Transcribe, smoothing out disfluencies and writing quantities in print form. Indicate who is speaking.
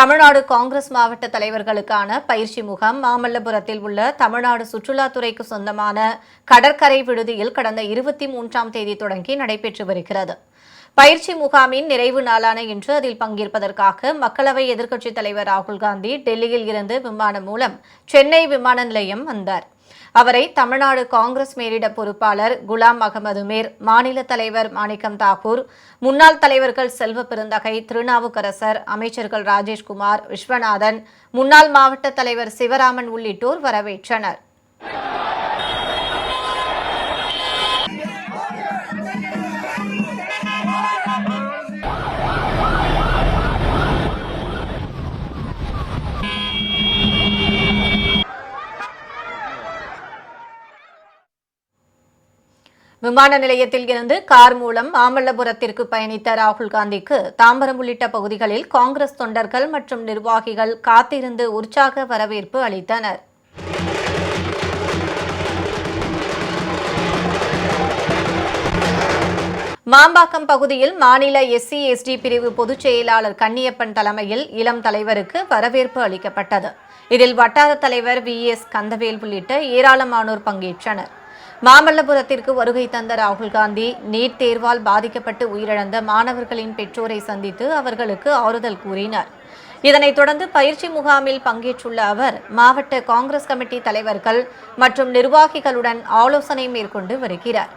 Speaker 1: தமிழ்நாடு காங்கிரஸ் மாவட்ட தலைவர்களுக்கான பயிற்சி முகாம் மாமல்லபுரத்தில் உள்ள தமிழ்நாடு சுற்றுலாத்துறைக்கு சொந்தமான கடற்கரை விடுதியில் கடந்த 23ஆம் தேதி தொடங்கி நடைபெற்று வருகிறது. பயிற்சி முகாமின் நிறைவு நாளான இன்று அதில் பங்கேற்பதற்காக மக்களவை எதிர்க்கட்சித் தலைவர் ராகுல் காந்தி டெல்லியில் இருந்து விமானம் மூலம் சென்னை விமான நிலையம் வந்தார். அவரை தமிழ்நாடு காங்கிரஸ் மேலிட பொறுப்பாளர் குலாம் அகமது மீர், மாநில தலைவர் மாணிக்கம் தாக்கூர், முன்னாள் தலைவர்கள் செல்வ பெருந்தகை, திருநாவுக்கரசர், அமைச்சர்கள் ராஜேஷ்குமார், விஸ்வநாதன், முன்னாள் மாவட்ட தலைவர் சிவராமன் உள்ளிட்டோர் வரவேற்றனர். விமான நிலையத்தில் இருந்து கார் மூலம் மாமல்லபுரத்திற்கு பயணித்த ராகுல் காந்திக்கு தாம்பரம் உள்ளிட்ட பகுதிகளில் காங்கிரஸ் தொண்டர்கள் மற்றும் நிர்வாகிகள் காத்திருந்து உற்சாக வரவேற்பு அளித்தனர். மாம்பாக்கம் பகுதியில் மாநில SC/ST பிரிவு பொதுச் செயலாளர் கன்னியப்பன் தலைமையில் இளம் தலைவருக்கு வரவேற்பு அளிக்கப்பட்டது. இதில் வட்டார தலைவர் VS கந்தவேல் உள்ளிட்ட ஏராளமானோர் பங்கேற்றனர். மாமல்லபுரத்திற்கு வருகை தந்த ராகுல் காந்தி நீட் தேர்வால் பாதிக்கப்பட்டு உயிரிழந்த மாணவர்களின் பெற்றோரை சந்தித்து அவர்களுக்கு ஆறுதல் கூறினார். இதனைத் தொடர்ந்து பயிற்சி முகாமில் பங்கேற்றுள்ள அவர் மாவட்ட காங்கிரஸ் கமிட்டி தலைவர்கள் மற்றும் நிர்வாகிகளுடன் ஆலோசனை மேற்கொண்டு வருகிறார்.